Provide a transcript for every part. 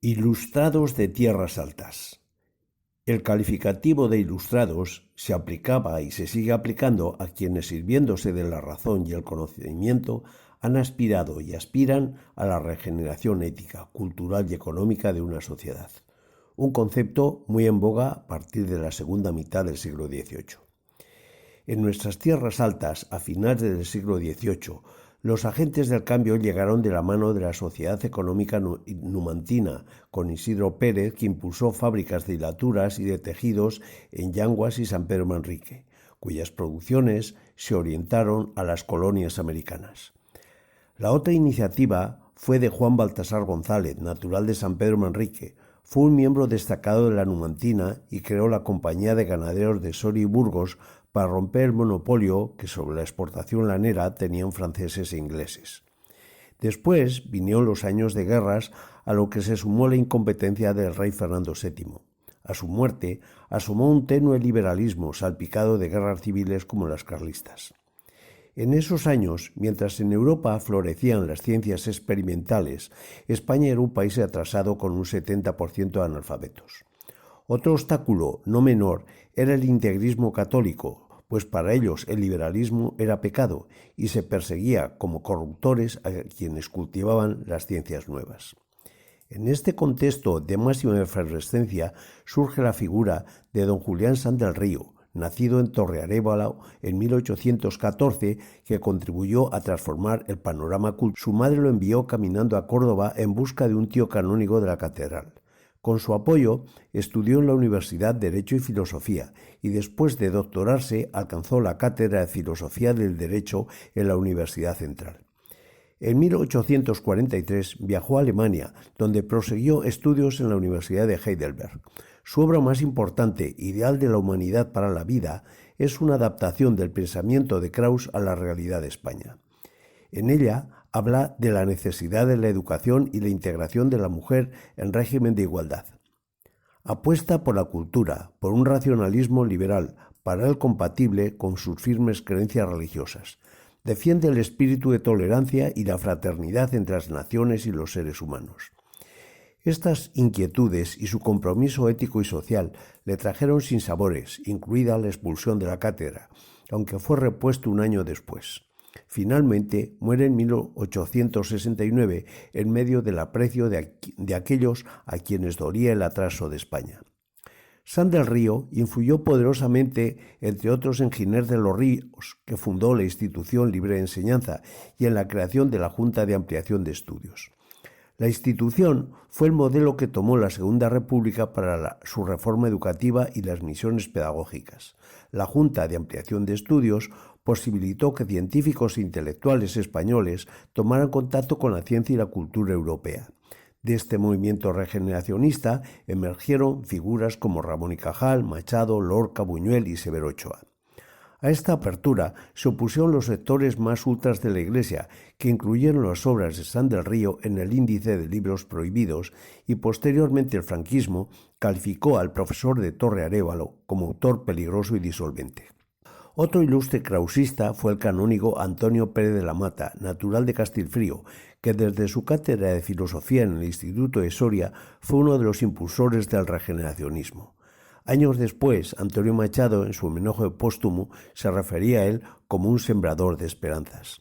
Ilustrados de tierras altas. El calificativo de ilustrados se aplicaba y se sigue aplicando a quienes, sirviéndose de la razón y el conocimiento, han aspirado y aspiran a la regeneración ética, cultural y económica de una sociedad. Un concepto muy en boga a partir de la segunda mitad del siglo XVIII. En nuestras tierras altas, a finales del siglo XVIII, los agentes del cambio llegaron de la mano de la Sociedad Económica Numantina, con Isidro Pérez, que impulsó fábricas de hilaturas y de tejidos en Yanguas y San Pedro Manrique, cuyas producciones se orientaron a las colonias americanas. La otra iniciativa fue de Juan Baltasar González, natural de San Pedro Manrique. Fue un miembro destacado de la Numantina y creó la Compañía de Ganaderos de Soria y Burgos para romper el monopolio que sobre la exportación lanera tenían franceses e ingleses. Después vinieron los años de guerras, a lo que se sumó la incompetencia del rey Fernando VII. A su muerte asomó un tenue liberalismo salpicado de guerras civiles como las carlistas. En esos años, mientras en Europa florecían las ciencias experimentales, España era un país atrasado con un 70% de analfabetos. Otro obstáculo, no menor, era el integrismo católico, pues para ellos el liberalismo era pecado y se perseguía como corruptores a quienes cultivaban las ciencias nuevas. En este contexto de máxima efervescencia surge la figura de don Julián Sanz del Río, nacido en Torrearévalo en 1814, que contribuyó a transformar el panorama cultural. Su madre lo envió caminando a Córdoba en busca de un tío canónigo de la catedral. Con su apoyo, estudió en la Universidad Derecho y Filosofía y después de doctorarse alcanzó la cátedra de Filosofía del Derecho en la Universidad Central. En 1843 viajó a Alemania, donde prosiguió estudios en la Universidad de Heidelberg. Su obra más importante, Ideal de la humanidad para la vida, es una adaptación del pensamiento de Krauss a la realidad de España. En ella habla de la necesidad de la educación y la integración de la mujer en régimen de igualdad. Apuesta por la cultura, por un racionalismo liberal, para él compatible con sus firmes creencias religiosas. Defiende el espíritu de tolerancia y la fraternidad entre las naciones y los seres humanos. Estas inquietudes y su compromiso ético y social le trajeron sinsabores, incluida la expulsión de la cátedra, aunque fue repuesto un año después. Finalmente muere en 1869 en medio del aprecio de aquellos a quienes dolía el atraso de España. Sanz del Río influyó poderosamente, entre otros, en Giner de los Ríos, que fundó la institución Libre de Enseñanza, y en la creación de la Junta de Ampliación de Estudios. La institución fue el modelo que tomó la Segunda República para su reforma educativa y las misiones pedagógicas. La Junta de Ampliación de Estudios posibilitó que científicos e intelectuales españoles tomaran contacto con la ciencia y la cultura europea. De este movimiento regeneracionista emergieron figuras como Ramón y Cajal, Machado, Lorca, Buñuel y Severo Ochoa. A esta apertura se opusieron los sectores más ultras de la Iglesia, que incluyeron las obras de Sanz del Río en el índice de libros prohibidos, y posteriormente el franquismo calificó al profesor de Torrearévalo como autor peligroso y disolvente. Otro ilustre krausista fue el canónigo Antonio Pérez de la Mata, natural de Castilfrío, que desde su cátedra de filosofía en el Instituto de Soria fue uno de los impulsores del regeneracionismo. Años después, Antonio Machado, en su homenaje póstumo, se refería a él como un sembrador de esperanzas.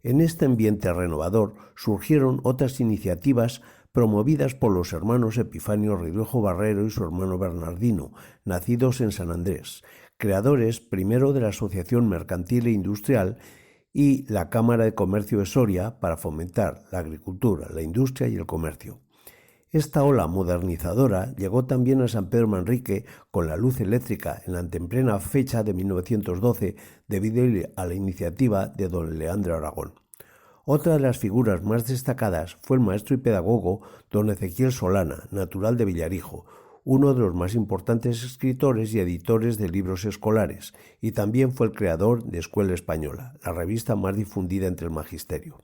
En este ambiente renovador surgieron otras iniciativas promovidas por los hermanos Epifanio Ridruejo Barrero y su hermano Bernardino, nacidos en San Andrés, creadores primero de la Asociación Mercantil e Industrial y la Cámara de Comercio de Soria para fomentar la agricultura, la industria y el comercio. Esta ola modernizadora llegó también a San Pedro Manrique con la luz eléctrica en la temprana fecha de 1912 debido a la iniciativa de don Leandro Aragón. Otra de las figuras más destacadas fue el maestro y pedagogo don Ezequiel Solana, natural de Villarijo, uno de los más importantes escritores y editores de libros escolares, y también fue el creador de Escuela Española, la revista más difundida entre el magisterio.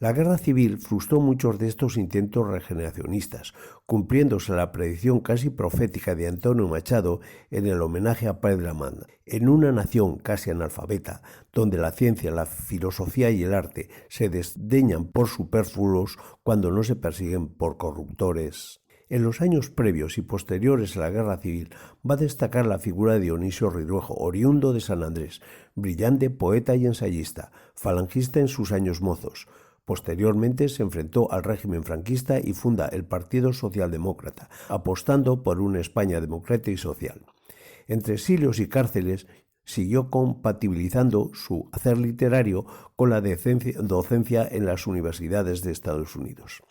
La guerra civil frustró muchos de estos intentos regeneracionistas, cumpliéndose la predicción casi profética de Antonio Machado en el homenaje a Paz de la Manda. En una nación casi analfabeta, donde la ciencia, la filosofía y el arte se desdeñan por superfluos cuando no se persiguen por corruptores. En los años previos y posteriores a la Guerra Civil va a destacar la figura de Dionisio Ridruejo, oriundo de San Andrés, brillante poeta y ensayista, falangista en sus años mozos. Posteriormente se enfrentó al régimen franquista y funda el Partido Socialdemócrata, apostando por una España democrática y social. Entre exilios y cárceles siguió compatibilizando su hacer literario con la docencia en las universidades de Estados Unidos.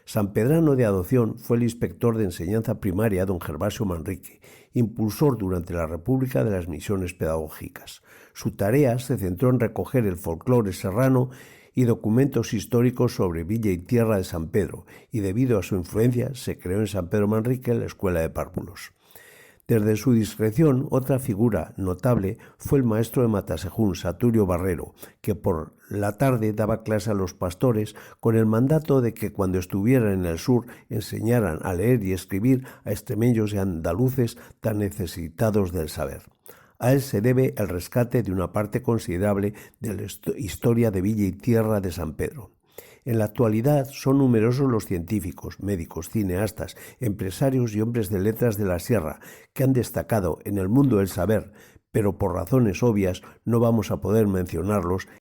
Sanpedrano de adopción, fue el inspector de enseñanza primaria don Gervasio Manrique, impulsor durante la República de las misiones pedagógicas. Su tarea se centró en recoger el folclore serrano y documentos históricos sobre Villa y Tierra de San Pedro, y debido a su influencia se creó en San Pedro Manrique la Escuela de Párvulos. Desde su discreción, otra figura notable fue el maestro de Matasejún, Saturio Barrero, que por la tarde daba clase a los pastores con el mandato de que cuando estuvieran en el sur enseñaran a leer y escribir a extremeños y andaluces tan necesitados del saber. A él se debe el rescate de una parte considerable de la historia de Villa y Tierra de San Pedro. En la actualidad son numerosos los científicos, médicos, cineastas, empresarios y hombres de letras de la sierra que han destacado en el mundo del saber, pero por razones obvias no vamos a poder mencionarlos